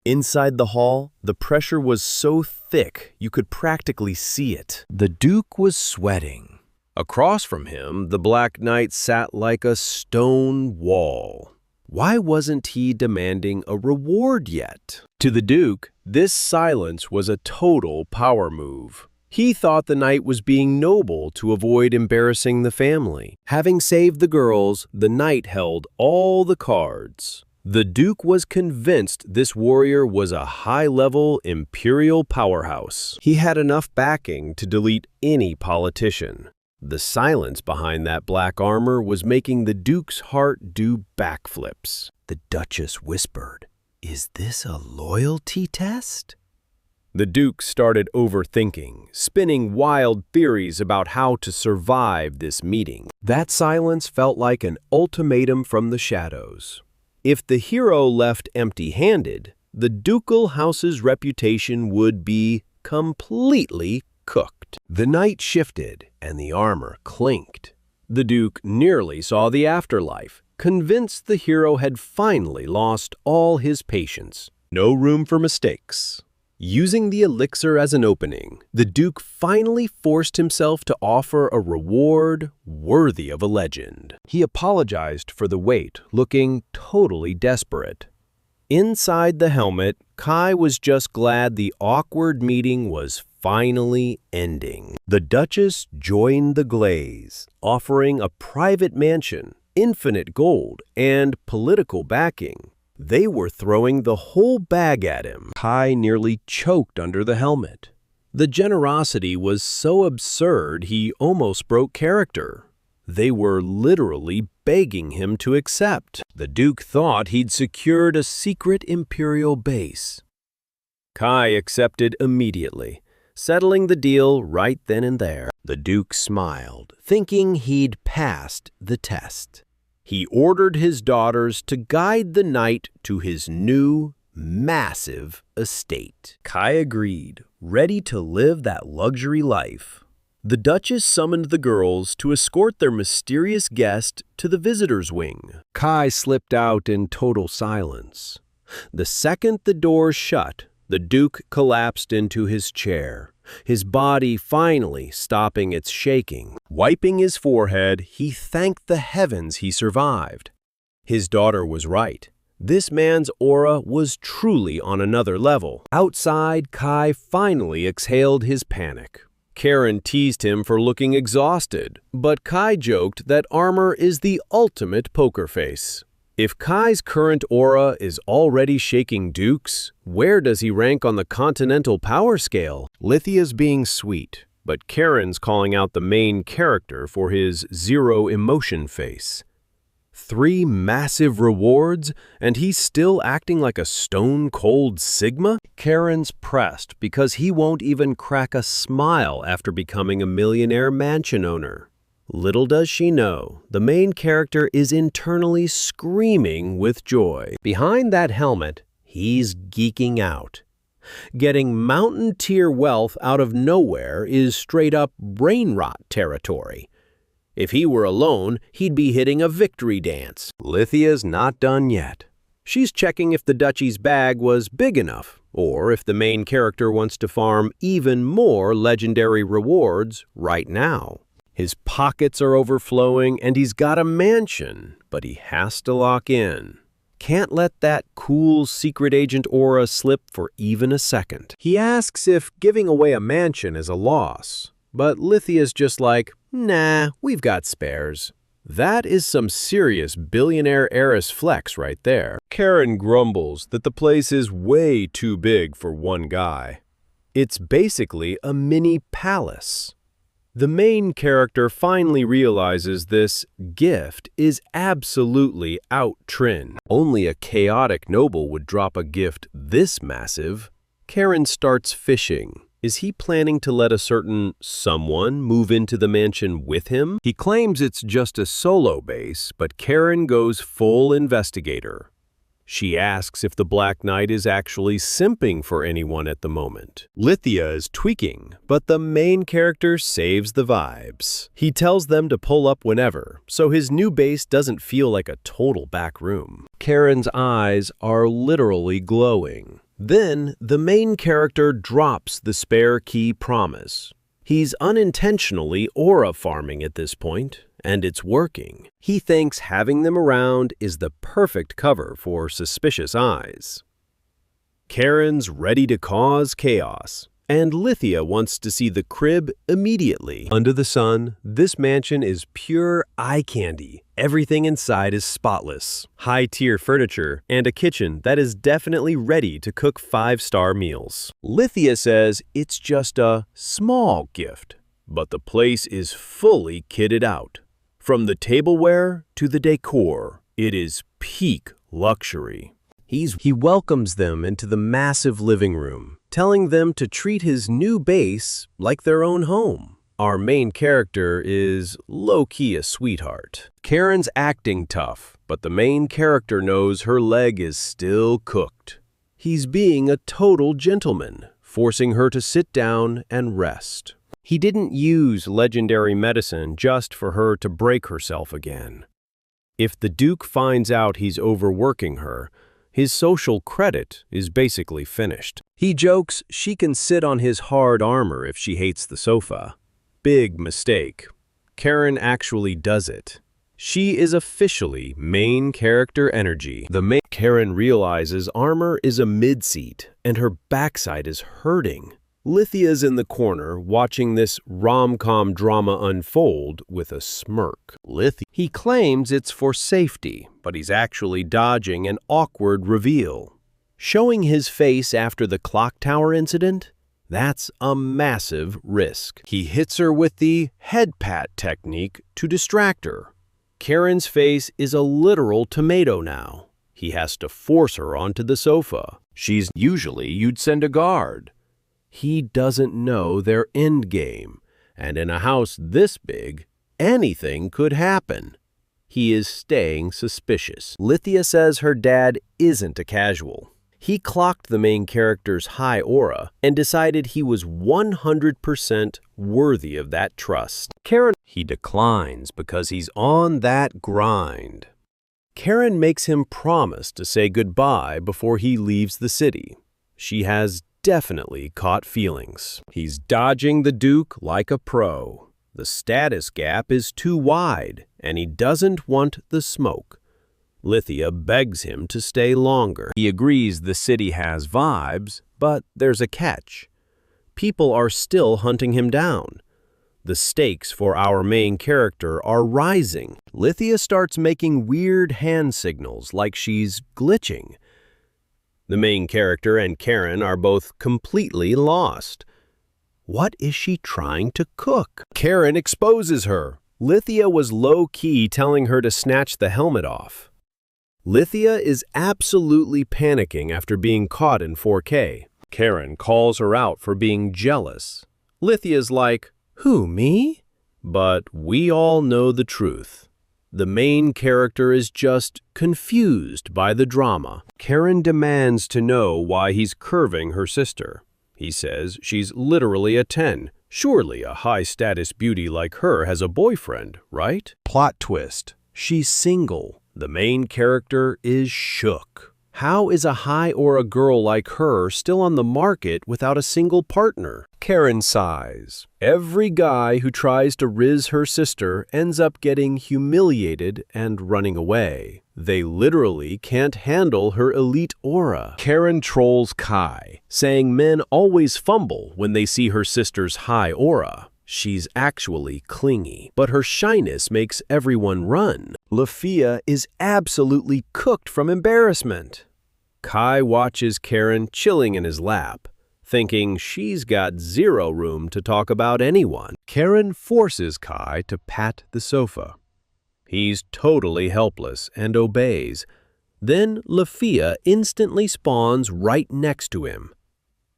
Inside the hall, the pressure was so thick you could practically see it. The Duke was sweating. Across from him, the Black Knight sat like a stone wall. Why wasn't he demanding a reward yet? To the Duke, this silence was a total power move. He thought the knight was being noble to avoid embarrassing the family. Having saved the girls, the knight held all the cards. The Duke was convinced this warrior was a high-level imperial powerhouse. He had enough backing to delete any politician. The silence behind that black armor was making the Duke's heart do backflips. The Duchess whispered, "Is this a loyalty test?" The Duke started overthinking, spinning wild theories about how to survive this meeting. That silence felt like an ultimatum from the shadows. If the hero left empty-handed, the ducal house's reputation would be completely cooked. The knight shifted, and the armor clinked. The Duke nearly saw the afterlife, convinced the hero had finally lost all his patience. No room for mistakes. Using the elixir as an opening, the Duke finally forced himself to offer a reward worthy of a legend. He apologized for the wait, looking totally desperate. Inside the helmet, Kai was just glad the awkward meeting was finally ending. The Duchess joined the glaze, offering a private mansion, infinite gold, and political backing. They were throwing the whole bag at him. Kai nearly choked under the helmet. The generosity was so absurd he almost broke character. They were literally begging him to accept. The Duke thought he'd secured a secret imperial base. Kai accepted immediately, settling the deal right then and there. The Duke smiled, thinking he'd passed the test. He ordered his daughters to guide the knight to his new, massive estate. Kai agreed, ready to live that luxury life. The Duchess summoned the girls to escort their mysterious guest to the visitor's wing. Kai slipped out in total silence. The second the door shut, the Duke collapsed into his chair, his body finally stopping its shaking. Wiping his forehead, he thanked the heavens he survived. His daughter was right. This man's aura was truly on another level. Outside, Kai finally exhaled his panic. Karen teased him for looking exhausted, but Kai joked that armor is the ultimate poker face. If Kai's current aura is already shaking dukes, where does he rank on the continental power scale? Lithia's being sweet, but Karen's calling out the main character for his zero emotion face. 3 massive rewards, and he's still acting like a stone-cold Sigma? Karen's pressed because he won't even crack a smile after becoming a millionaire mansion owner. Little does she know, the main character is internally screaming with joy. Behind that helmet, he's geeking out. Getting mountain-tier wealth out of nowhere is straight-up brain rot territory. If he were alone, he'd be hitting a victory dance. Lithia's not done yet. She's checking if the duchy's bag was big enough, or if the main character wants to farm even more legendary rewards right now. His pockets are overflowing and he's got a mansion, but he has to lock in. Can't let that cool secret agent aura slip for even a second. He asks if giving away a mansion is a loss, but Lithia's just like, nah, we've got spares. That is some serious billionaire heiress flex right there. Karen grumbles that the place is way too big for one guy. It's basically a mini palace. The main character finally realizes this gift is absolutely out-trend. Only a chaotic noble would drop a gift this massive. Karen starts fishing. Is he planning to let a certain someone move into the mansion with him? He claims it's just a solo base, but Karen goes full investigator. She asks if the Black Knight is actually simping for anyone at the moment. Lithia is tweaking, but the main character saves the vibes. He tells them to pull up whenever, so his new base doesn't feel like a total back room. Karen's eyes are literally glowing. Then, the main character drops the spare key promise. He's unintentionally aura farming at this point, and it's working. He thinks having them around is the perfect cover for suspicious eyes. Karen's ready to cause chaos, and Lithia wants to see the crib immediately. Under the sun, this mansion is pure eye candy. Everything inside is spotless, high-tier furniture, and a kitchen that is definitely ready to cook 5-star meals. Lithia says it's just a small gift, but the place is fully kitted out. From the tableware to the decor, it is peak luxury. He welcomes them into the massive living room, telling them to treat his new base like their own home. Our main character is low-key a sweetheart. Karen's acting tough, but the main character knows her leg is still cooked. He's being a total gentleman, forcing her to sit down and rest. He didn't use legendary medicine just for her to break herself again. If the Duke finds out he's overworking her, his social credit is basically finished. He jokes she can sit on his hard armor if she hates the sofa. Big mistake. Karen actually does it. She is officially main character energy. Karen realizes armor is a mid-seat, and her backside is hurting. Lithia's in the corner watching this rom-com drama unfold with a smirk. He claims it's for safety, but he's actually dodging an awkward reveal. Showing his face after the clock tower incident? That's a massive risk. He hits her with the head pat technique to distract her. Karen's face is a literal tomato now. He has to force her onto the sofa. Usually you'd send a guard. He doesn't know their endgame, and in a house this big, anything could happen. He is staying suspicious. Lithia says her dad isn't a casual. He clocked the main character's high aura and decided he was 100% worthy of that trust. He declines because he's on that grind. Karen makes him promise to say goodbye before he leaves the city. She has definitely caught feelings. He's dodging the Duke like a pro. The status gap is too wide, and he doesn't want the smoke. Lithia begs him to stay longer. He agrees the city has vibes, but there's a catch. People are still hunting him down. The stakes for our main character are rising. Lithia starts making weird hand signals like she's glitching. The main character and Karen are both completely lost. What is she trying to cook? Karen exposes her. Lithia was low-key telling her to snatch the helmet off. Lithia is absolutely panicking after being caught in 4K. Karen calls her out for being jealous. Lithia's like, "Who, me?" But we all know the truth. The main character is just confused by the drama. Karen demands to know why he's curving her sister. He says she's literally a 10. Surely a high-status beauty like her has a boyfriend, right? Plot twist. She's single. The main character is shook. How is a high aura girl like her still on the market without a single partner? Karen sighs. Every guy who tries to riz her sister ends up getting humiliated and running away. They literally can't handle her elite aura. Karen trolls Kai, saying men always fumble when they see her sister's high aura. She's actually clingy, but her shyness makes everyone run. Lafia is absolutely cooked from embarrassment. Kai watches Karen chilling in his lap, thinking she's got zero room to talk about anyone. Karen forces Kai to pat the sofa. He's totally helpless and obeys. Then Lafia instantly spawns right next to him.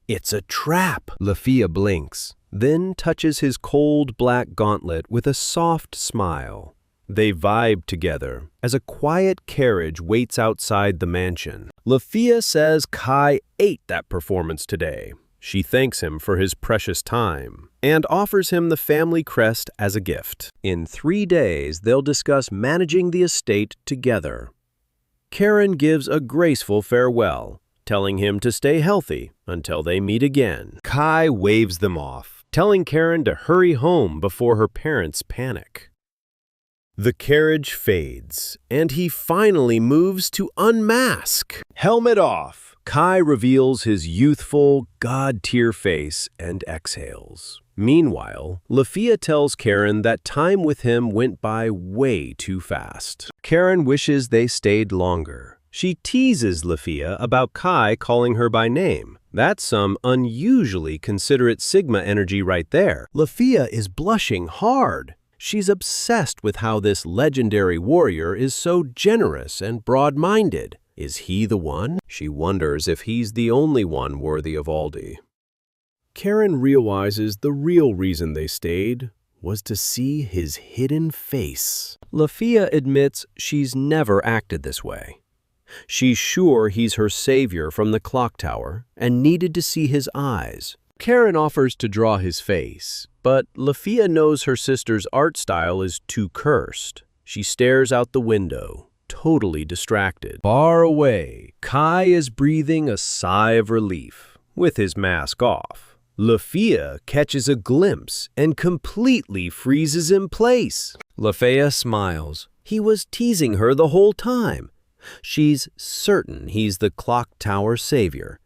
It's a trap! Lafia blinks, then touches his cold black gauntlet with a soft smile. They vibe together as a quiet carriage waits outside the mansion. Lafia says Kai ate that performance today. She thanks him for his precious time and offers him the family crest as a gift. In 3 days, they'll discuss managing the estate together. Karen gives a graceful farewell, telling him to stay healthy until they meet again. Kai waves them off, telling Karen to hurry home before her parents panic. The carriage fades, and he finally moves to unmask. Helmet off, Kai reveals his youthful, god-tier face and exhales. Meanwhile, Lafia tells Karen that time with him went by way too fast. Karen wishes they stayed longer. She teases Lafia about Kai calling her by name. That's some unusually considerate Sigma energy right there. Lafia is blushing hard. She's obsessed with how this legendary warrior is so generous and broad-minded. Is he the one? She wonders if he's the only one worthy of Aldi. Karen realizes the real reason they stayed was to see his hidden face. Lafia admits she's never acted this way. She's sure he's her savior from the clock tower and needed to see his eyes. Karen offers to draw his face, but Lafia knows her sister's art style is too cursed. She stares out the window, totally distracted. Far away, Kai is breathing a sigh of relief, with his mask off. Lafia catches a glimpse and completely freezes in place. Lafia smiles. He was teasing her the whole time. She's certain he's the clock tower savior.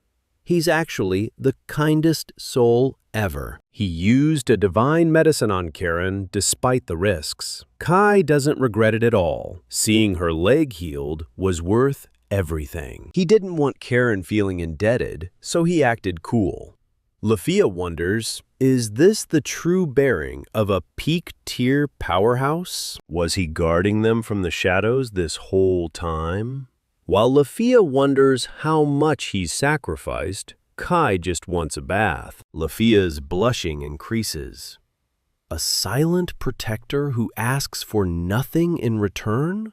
He's actually the kindest soul ever. He used a divine medicine on Karen despite the risks. Kai doesn't regret it at all. Seeing her leg healed was worth everything. He didn't want Karen feeling indebted, so he acted cool. Lafia wonders, is this the true bearing of a peak-tier powerhouse? Was he guarding them from the shadows this whole time? While Lafia wonders how much he's sacrificed, Kai just wants a bath. Lafia's blushing increases. A silent protector who asks for nothing in return?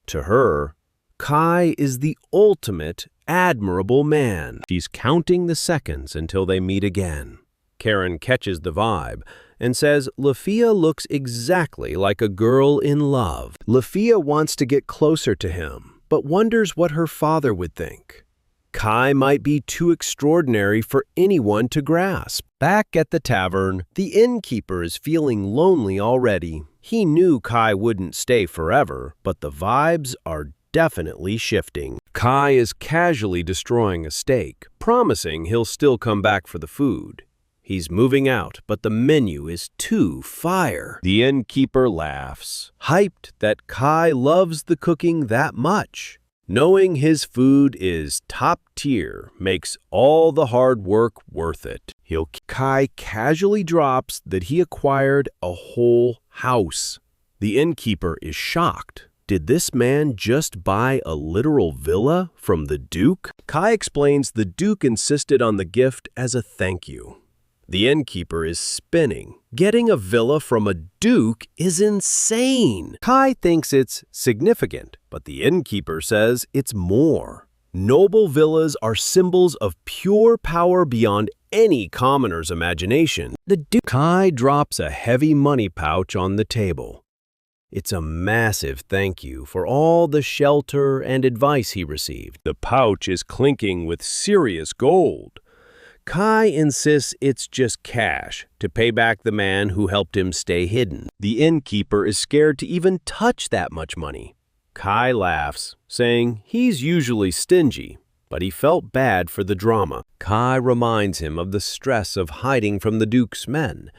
To her, Kai is the ultimate admirable man. She's counting the seconds until they meet again. Karen catches the vibe and says Lafia looks exactly like a girl in love. Lafia wants to get closer to him, but wonders what her father would think. Kai might be too extraordinary for anyone to grasp. Back at the tavern, the innkeeper is feeling lonely already. He knew Kai wouldn't stay forever, but the vibes are definitely shifting. Kai is casually destroying a steak, promising he'll still come back for the food. He's moving out, but the menu is too fire. The innkeeper laughs, hyped that Kai loves the cooking that much. Knowing his food is top tier makes all the hard work worth it. Kai casually drops that he acquired a whole house. The innkeeper is shocked. Did this man just buy a literal villa from the Duke? Kai explains the Duke insisted on the gift as a thank you. The innkeeper is spinning. Getting a villa from a Duke is insane. Kai thinks it's significant, but the innkeeper says it's more. Noble villas are symbols of pure power beyond any commoner's imagination. Kai drops a heavy money pouch on the table. It's a massive thank you for all the shelter and advice he received. The pouch is clinking with serious gold. Kai insists it's just cash to pay back the man who helped him stay hidden. The innkeeper is scared to even touch that much money. Kai laughs, saying he's usually stingy, but he felt bad for the drama. Kai reminds him of the stress of hiding from the Duke's men.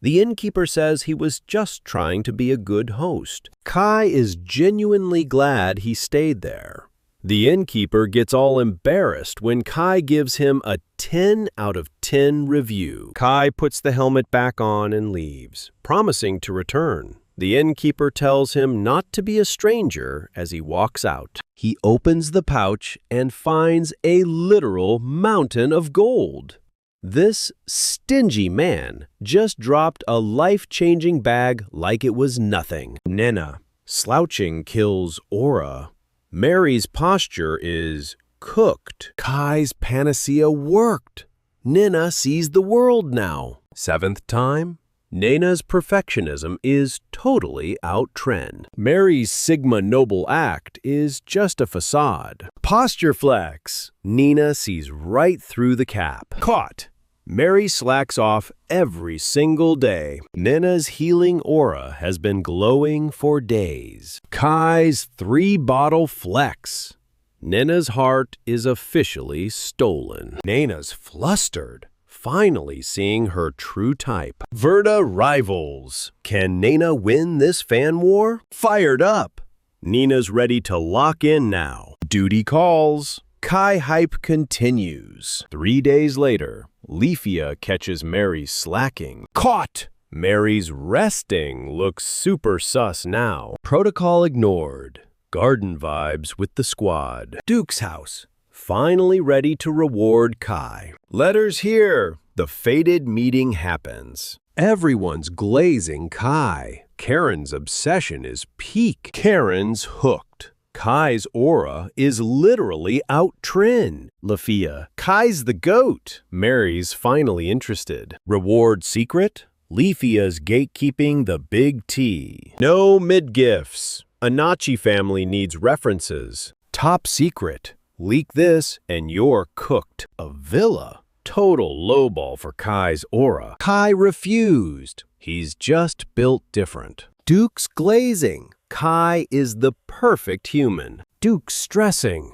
The innkeeper says he was just trying to be a good host. Kai is genuinely glad he stayed there. The innkeeper gets all embarrassed when Kai gives him a 10 out of 10 review. Kai puts the helmet back on and leaves, promising to return. The innkeeper tells him not to be a stranger as he walks out. He opens the pouch and finds a literal mountain of gold. This stingy man just dropped a life-changing bag like it was nothing. Nena, slouching kills Aura. Mary's posture is cooked. Kai's panacea worked. Nena sees the world now. 7th time, Nena's perfectionism is totally out-trend. Mary's Sigma Noble act is just a facade. Posture flex. Nina sees right through the cap. Caught. Mary slacks off every single day. Nena's healing aura has been glowing for days. Kai's 3-bottle flex. Nena's heart is officially stolen. Nena's flustered, finally seeing her true type. Verda rivals. Can Nena win this fan war? Fired up. Nina's ready to lock in now. Duty calls. Kai hype continues. 3 days later, Leafia catches Mary slacking. Caught! Mary's resting looks super sus now. Protocol ignored. Garden vibes with the squad. Duke's house. Finally ready to reward Kai. Letters here. The fated meeting happens. Everyone's glazing Kai. Karen's obsession is peak. Karen's hooked. Kai's aura is literally out-trend. Leafia, Kai's the GOAT. Mary's finally interested. Reward secret? Leafia's gatekeeping the big T. No mid-gifts. Anachi family needs references. Top secret. Leak this and you're cooked. A villa. Total lowball for Kai's aura. Kai refused. He's just built different. Duke's glazing. Kai is the perfect human. Duke's stressing.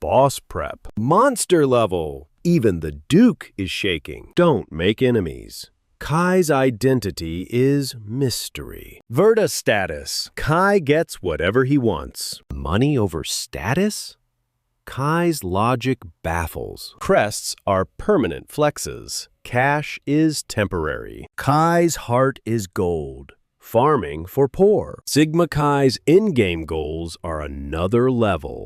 Boss prep. Monster level. Even the Duke is shaking. Don't make enemies. Kai's identity is mystery. Verda status. Kai gets whatever he wants. Money over status? Kai's logic baffles. Crests are permanent flexes. Cash is temporary. Kai's heart is gold. Farming for poor. Sigma Kai's in-game goals are another level.